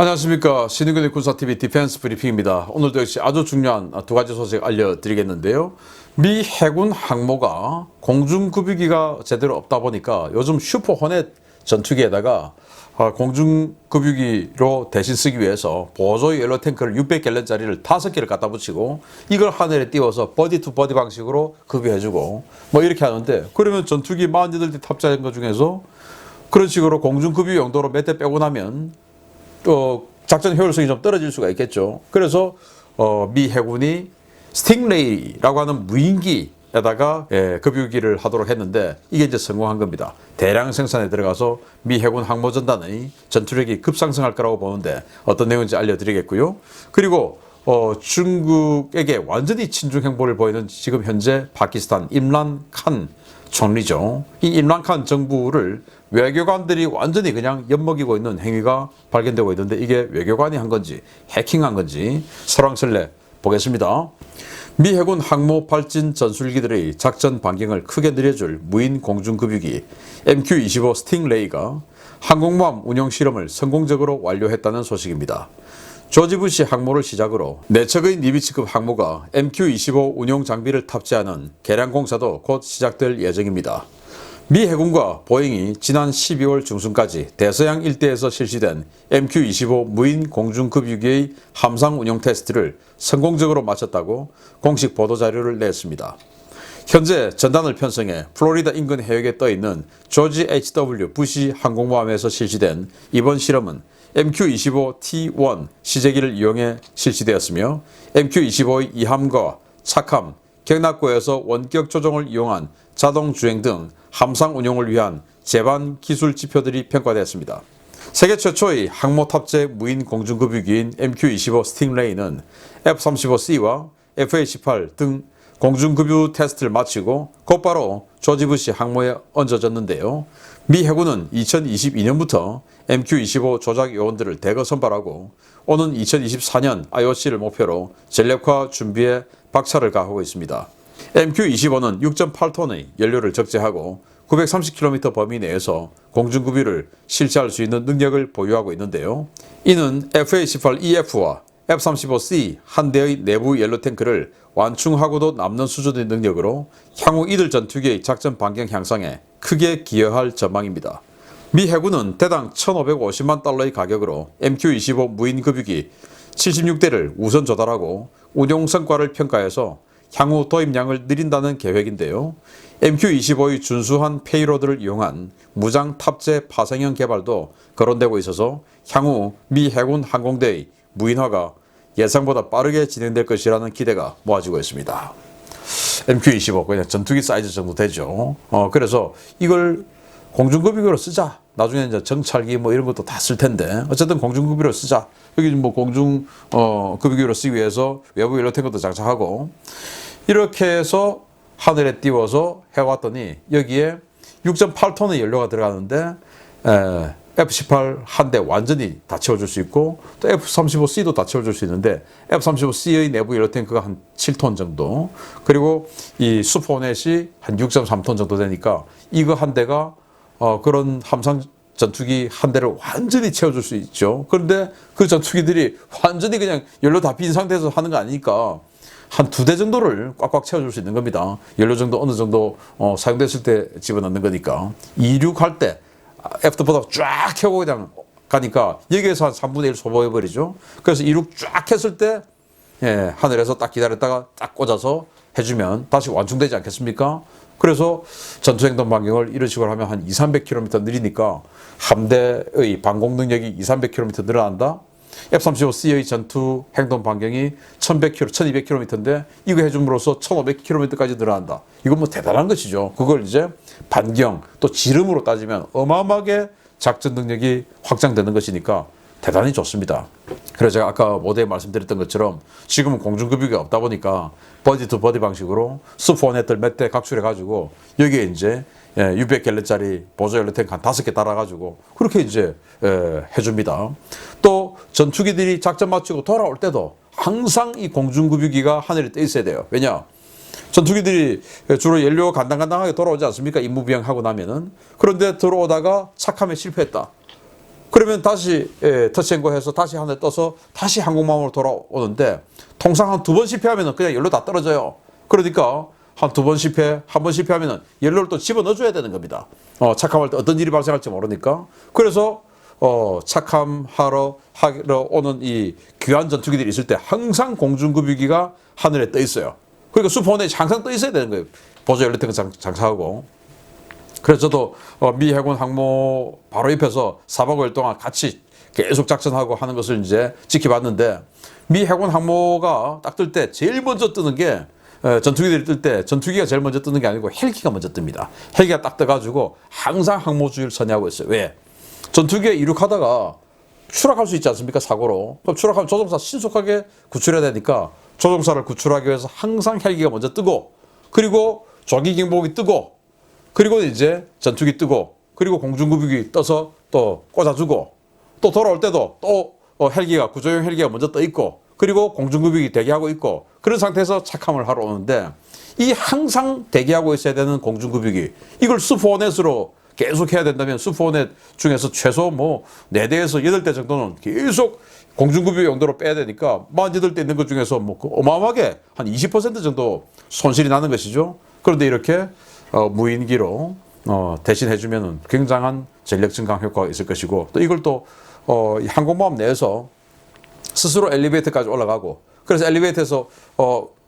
안녕하십니까. 신의근의 군사TV 디펜스 브리핑입니다. 오늘도 역시 아주 중요한 두 가지 소식 알려드리겠는데요. 미 해군 항모가 공중급유기가 제대로 없다 보니까 요즘 슈퍼 호넷 전투기에다가 공중급유기로 대신 쓰기 위해서 보조의 연료 탱크를 600갤런짜리를 5개를 갖다 붙이고 이걸 하늘에 띄워서 버디 투 버디 방식으로 급유해주고 뭐 이렇게 하는데, 그러면 전투기 48대 탑재한 것 중에서 그런 식으로 공중급유 용도로 몇 대 빼고 나면 또 작전 효율성이 좀 떨어질 수가 있겠죠. 그래서 미 해군이 스팅레이라고 하는 무인기에다가 급유기를 하도록 했는데, 이게 이제 성공한 겁니다. 대량 생산에 들어가서 미 해군 항모전단의 전투력이 급상승할 거라고 보는데 어떤 내용인지 알려드리겠고요. 그리고 중국에게 완전히 친중 행보를 보이는 지금 현재 파키스탄 임란 칸 총리죠. 이 임란 칸 정부를 외교관들이 완전히 그냥 엿먹이고 있는 행위가 발견되고 있는데, 이게 외교관이 한 건지 해킹한 건지 설왕설래 보겠습니다. 미 해군 항모 발진 전술기들의 작전 반경을 크게 늘려줄 무인 공중급유기 MQ-25 스팅레이가 항공모함 운용 실험을 성공적으로 완료했다는 소식입니다. 조지 부시 항모를 시작으로 4척의 니미츠급 항모가 MQ-25 운용 장비를 탑재하는 개량 공사도 곧 시작될 예정입니다. 미 해군과 보잉이 지난 12월 중순까지 대서양 일대에서 실시된 MQ-25 무인 공중급유기의 함상 운용 테스트를 성공적으로 마쳤다고 공식 보도자료를 냈습니다. 현재 전단을 편성해 플로리다 인근 해역에 떠있는 조지 H.W. 부시 항공모함에서 실시된 이번 실험은 MQ-25T1 시제기를 이용해 실시되었으며, MQ-25의 이함과 착함, 격납고에서 원격 조종을 이용한 자동 주행 등 함상 운용을 위한 제반 기술 지표들이 평가되었습니다. 세계 최초의 항모 탑재 무인 공중급유기인 MQ-25 스팅레이는 F-35C와 F-18 등 공중급유 테스트를 마치고 곧바로 조지 부시 항모에 얹어졌는데요. 미 해군은 2022년부터 MQ-25 조작 요원들을 대거 선발하고 오는 2024년 IOC를 목표로 전력화 준비에 박차를 가하고 있습니다. MQ-25는 6.8톤의 연료를 적재하고 930km 범위 내에서 공중급유를 실시할 수 있는 능력을 보유하고 있는데요. 이는 F-18EF와 F-35C 한 대의 내부 연료 탱크를 완충하고도 남는 수준의 능력으로 향후 이들 전투기의 작전 반경 향상에 크게 기여할 전망입니다. 미 해군은 대당 1,550만 달러의 가격으로 MQ-25 무인 급유기 76대를 우선 조달하고 운용 성과를 평가해서 향후 도입량을 늘린다는 계획인데요. MQ-25의 준수한 페이로드를 이용한 무장 탑재 파생형 개발도 거론되고 있어서 향후 미 해군 항공대의 무인화가 예상보다 빠르게 진행될 것이라는 기대가 모아지고 있습니다. MQ-25 그냥 전투기 사이즈 정도 되죠. 그래서 이걸 공중급유기로 쓰자. 나중에 이제 정찰기 뭐 이런 것도 다 쓸 텐데 어쨌든 공중급유로 쓰자. 여기 뭐 공중급유기로 쓰기 위해서 외부 연료 탱크도 장착하고 이렇게 해서 하늘에 띄워서 해왔더니 여기에 6.8톤의 연료가 들어가는데 F-18 한 대 완전히 다 채워줄 수 있고 또 F-35C도 다 채워줄 수 있는데 F-35C의 내부 연료 탱크가 한 7톤 정도, 그리고 이 슈퍼호넷이 한 6.3톤 정도 되니까 이거 한 대가 그런 함상 전투기 한 대를 완전히 채워줄 수 있죠. 그런데 그 전투기들이 완전히 그냥 연료 다 빈 상태에서 하는 거 아니니까 한 2대 정도를 꽉꽉 채워줄 수 있는 겁니다. 연료 정도 어느 정도 사용됐을 때 집어넣는 거니까. 이륙할 때 F보다 쫙 켜고 그냥 가니까 여기에서 한 3분의 1 소모해버리죠. 그래서 이륙 쫙 했을 때 하늘에서 딱 기다렸다가 딱 꽂아서 해주면 다시 완충되지 않겠습니까? 그래서 전투행동 반경을 이런 식으로 하면 한 200-300km 느리니까 함대의 방공 능력이 200-300km 늘어난다. F-35C의 전투 행동 반경이 1100km, 1200km인데 이거 해줌으로써 1500km까지 늘어난다. 이건 뭐 대단한 것이죠. 그걸 이제 반경 또 지름으로 따지면 어마어마하게 작전 능력이 확장되는 것이니까 대단히 좋습니다. 그래서 제가 아까 모두에 말씀드렸던 것처럼 지금은 공중급유기가 없다 보니까 버디 투 버디 방식으로 슈퍼호넷들 몇 대 각출해가지고 여기에 이제 600갤런짜리 보조 연료 탱크 한 5개 달아가지고 그렇게 이제 해줍니다. 또 전투기들이 작전 마치고 돌아올 때도 항상 이 공중급유기가 하늘에 떠 있어야 돼요. 왜냐? 전투기들이 주로 연료 간당간당하게 돌아오지 않습니까? 임무 비행하고 나면은. 그런데 들어오다가 착함에 실패했다. 그러면 다시 터치앤고해서 다시 하늘에 떠서 다시 항공모함으로 돌아오는데 통상 한 2번 실패하면 그냥 연료 다 떨어져요. 그러니까 한 2번 실패, 한 번 실패하면 연료를 또 집어넣어줘야 되는 겁니다. 착함할 때 어떤 일이 발생할지 모르니까. 그래서 착함하러 오는 이 귀한 전투기들이 있을 때 항상 공중급유기가 하늘에 떠 있어요. 그러니까 수포원에 항상 떠 있어야 되는 거예요. 보조 연료 탱크 장착하고. 그래서 저도 미 해군 항모 바로 옆에서 4박 5일 동안 같이 계속 작전하고 하는 것을 이제 지켜봤는데, 미 해군 항모가 딱 뜰 때 제일 먼저 뜨는 게, 전투기들이 뜰 때 전투기가 제일 먼저 뜨는 게 아니고 헬기가 먼저 뜹니다. 헬기가 딱 떠가지고 항상 항모주의를 선회하고 있어요. 왜? 전투기가 이륙하다가 추락할 수 있지 않습니까? 사고로. 그럼 추락하면 조종사 신속하게 구출해야 되니까 조종사를 구출하기 위해서 항상 헬기가 먼저 뜨고, 그리고 조기 경보기 뜨고, 그리고 이제 전투기 뜨고, 그리고 공중급유기 떠서 또 꽂아주고, 또 돌아올 때도 또 헬기가, 구조용 헬기가 먼저 떠 있고, 그리고 공중급유기 대기하고 있고, 그런 상태에서 착함을 하러 오는데, 이 항상 대기하고 있어야 되는 공중급유기, 이걸 수포넷으로 계속 해야 된다면 수포넷 중에서 최소 뭐 4대에서 8대 정도는 계속 공중급유 용도로 빼야 되니까 48대 있는 것 중에서 뭐 어마어마하게 한 20% 정도 손실이 나는 것이죠. 그런데 이렇게 무인기로 대신해주면 굉장한 전력 증강 효과가 있을 것이고, 또 이걸 또 항공모함 내에서 스스로 엘리베이터까지 올라가고, 그래서 엘리베이터에서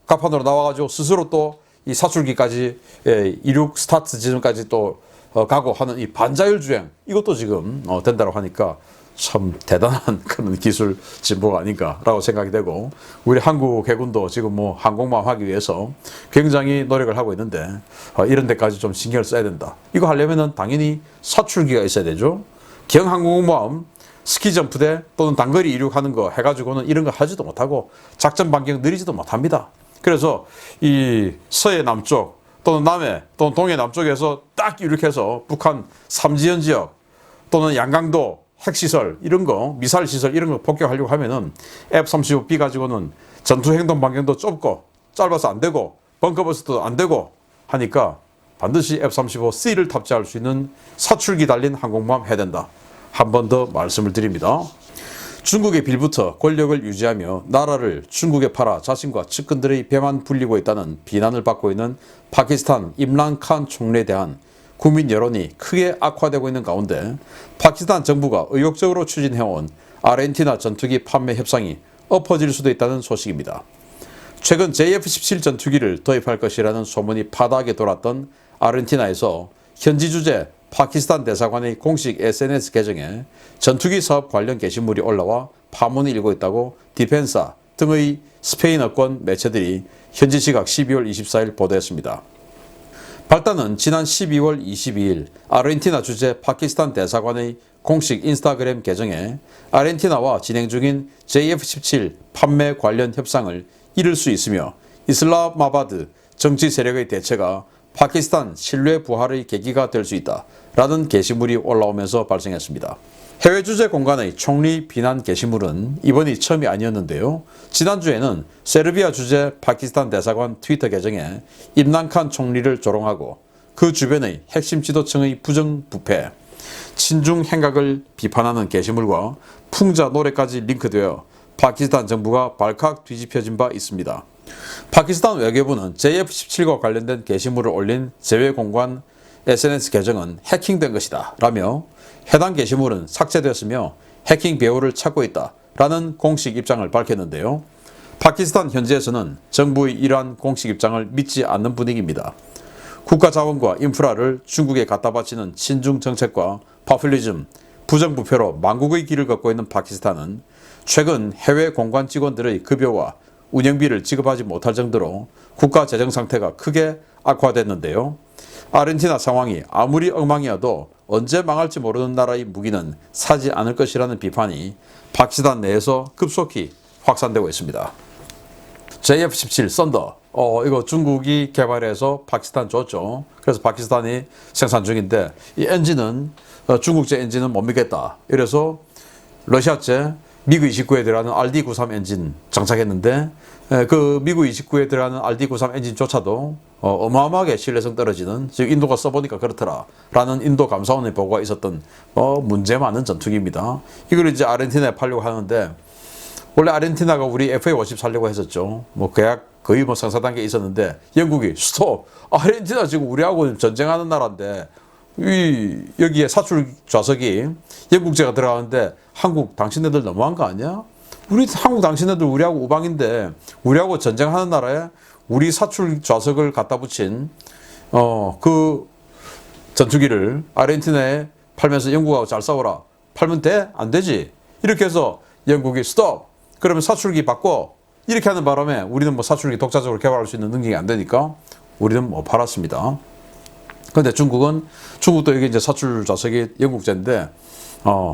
갑판으로 나와가지고 스스로 또 이 사출기까지 이륙 스타트 지점까지 또 가고 하는 이 반자율 주행, 이것도 지금 된다고 하니까 참 대단한 그런 기술 진보가 아닌가라고 생각이 되고, 우리 한국 해군도 지금 뭐 항공모함 하기 위해서 굉장히 노력을 하고 있는데 이런 데까지 좀 신경을 써야 된다. 이거 하려면은 당연히 사출기가 있어야 되죠. 경항공모함 스키점프대 또는 단거리 이륙하는 거 해가지고는 이런 거 하지도 못하고 작전 반경 느리지도 못합니다. 그래서 이 서해 남쪽 또는 남해 또는 동해 남쪽에서 딱 이렇게해서 북한 삼지연 지역 또는 양강도 핵시설 이런 거, 미사일 시설 이런 거 폭격하려고 하면은 F-35B 가지고는 전투 행동 반경도 좁고 짧아서 안 되고 벙커버스트도 안 되고 하니까 반드시 F-35C를 탑재할 수 있는 사출기 달린 항공모함 해야 된다. 한 번 더 말씀을 드립니다. 중국의 빌부터 권력을 유지하며 나라를 중국에 팔아 자신과 측근들의 배만 불리고 있다는 비난을 받고 있는 파키스탄 임란 칸 총리에 대한 국민 여론이 크게 악화되고 있는 가운데 파키스탄 정부가 의욕적으로 추진해온 아르헨티나 전투기 판매 협상이 엎어질 수도 있다는 소식입니다. 최근 JF-17 전투기를 도입할 것이라는 소문이 파다하게 돌았던 아르헨티나에서 현지 주재 파키스탄 대사관의 공식 SNS 계정에 전투기 사업 관련 게시물이 올라와 파문이 일고 있다고 디펜사 등의 스페인어권 매체들이 현지 시각 12월 24일 보도했습니다. 발단은 지난 12월 22일 아르헨티나 주재 파키스탄 대사관의 공식 인스타그램 계정에 아르헨티나와 진행 중인 JF-17 판매 관련 협상을 이룰 수 있으며 이슬라마바드 정치 세력의 대체가 파키스탄 신뢰 부활의 계기가 될 수 있다 라는 게시물이 올라오면서 발생했습니다. 해외 주재 공간의 총리 비난 게시물은 이번이 처음이 아니었는데요. 지난주에는 세르비아 주재 파키스탄 대사관 트위터 계정에 임란칸 총리를 조롱하고 그 주변의 핵심 지도층의 부정부패, 친중 행각을 비판하는 게시물과 풍자 노래까지 링크되어 파키스탄 정부가 발칵 뒤집혀진 바 있습니다. 파키스탄 외교부는 JF-17과 관련된 게시물을 올린 재외공관 SNS 계정은 해킹된 것이다 라며 해당 게시물은 삭제되었으며 해킹 배후를 찾고 있다 라는 공식 입장을 밝혔는데요. 파키스탄 현지에서는 정부의 이러한 공식 입장을 믿지 않는 분위기입니다. 국가 자원과 인프라를 중국에 갖다 바치는 친중 정책과 파퓰리즘, 부정부패로 망국의 길을 걷고 있는 파키스탄은 최근 해외 공관 직원들의 급여와 운영비를 지급하지 못할 정도로 국가 재정 상태가 크게 악화됐는데요. 아르헨티나 상황이 아무리 엉망이어도 언제 망할지 모르는 나라의 무기는 사지 않을 것이라는 비판이 파키스탄 내에서 급속히 확산되고 있습니다. JF-17 썬더, 이거 중국이 개발해서 파키스탄 줬죠. 그래서 파키스탄이 생산 중인데 이 엔진은 중국제 엔진은 못 믿겠다. 이래서 러시아제 미그 29에 들어가는 RD93 엔진 장착했는데 그 미그 29에 들어가는 RD93 엔진조차도 어마어마하게 신뢰성 떨어지는, 지금 인도가 써보니까 그렇더라라는 인도 감사원의 보고가 있었던 문제 많은 전투기입니다. 이걸 이제 아르헨티나에 팔려고 하는데, 원래 아르헨티나가 우리 FA-50 살려고 했었죠. 뭐 계약 거의 뭐 성사 단계에 있었는데 영국이 스톱, 아르헨티나 지금 우리하고 전쟁하는 나라인데 여기에 사출 좌석이 영국제가 들어가는데 한국 당신네들 너무한 거 아니야? 한국 당신네들 우리하고 우방인데 우리하고 전쟁하는 나라에 우리 사출 좌석을 갖다 붙인 그 전투기를 아르헨티나에 팔면서 영국하고 잘 싸워라. 팔면 돼? 안 되지. 이렇게 해서 영국이 스톱. 그러면 사출기 바꿔. 이렇게 하는 바람에 우리는 뭐 사출기 독자적으로 개발할 수 있는 능력이 안 되니까 우리는 뭐 팔았습니다. 그런데 중국도 이게 이제 사출 좌석이 영국제인데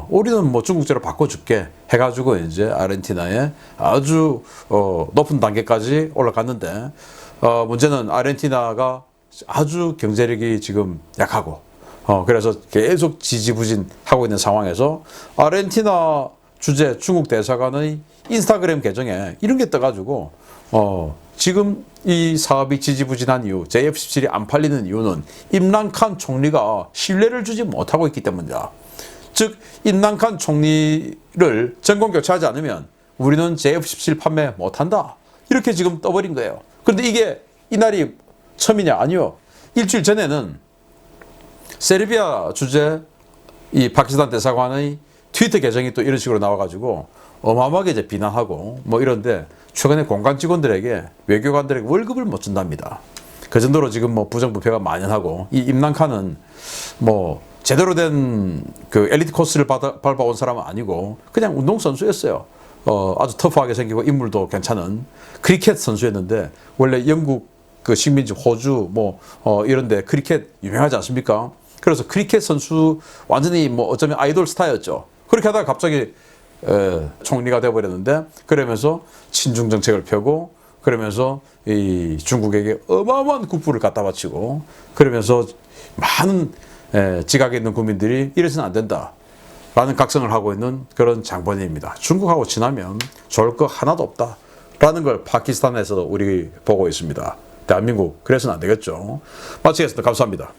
우리는 뭐 중국제로 바꿔줄게 해가지고 이제 아르헨티나에 아주 높은 단계까지 올라갔는데 문제는 아르헨티나가 아주 경제력이 지금 약하고 그래서 계속 지지부진하고 있는 상황에서 아르헨티나 주재 중국 대사관의 인스타그램 계정에 이런 게 떠가지고 지금 이 사업이 지지부진한 이유, JF-17이 안 팔리는 이유는 임란칸 총리가 신뢰를 주지 못하고 있기 때문이다. 즉 임란칸 총리를 정권 교체하지 않으면 우리는 JF-17 판매 못한다. 이렇게 지금 떠버린 거예요. 그런데 이게 이날이 처음이냐? 아니요. 일주일 전에는 세르비아 주재 이 파키스탄 대사관의 트위터 계정이 또 이런 식으로 나와가지고 어마어마하게 이제 비난하고 뭐 이런데 최근에 공관 직원들에게 외교관들에게 월급을 못 준답니다. 그 정도로 지금 뭐 부정부패가 만연하고 이 임란칸은 뭐 제대로 된 그 엘리트 코스를 밟아온 사람은 아니고 그냥 운동선수였어요. 아주 터프하게 생기고 인물도 괜찮은 크리켓 선수였는데 원래 영국 그 식민지 호주 뭐 이런데 크리켓 유명하지 않습니까? 그래서 크리켓 선수 완전히 뭐 어쩌면 아이돌 스타였죠. 그렇게 하다가 갑자기 총리가 되어버렸는데 그러면서 친중 정책을 펴고 그러면서 이 중국에게 어마어마한 국부를 갖다 바치고 그러면서 많은 지각에 있는 국민들이 이래서는 안 된다라는 각성을 하고 있는 그런 장본인입니다. 중국하고 친하면 좋을 거 하나도 없다라는 걸 파키스탄에서도 우리 보고 있습니다. 대한민국 그래서는 안 되겠죠. 마치겠습니다. 감사합니다.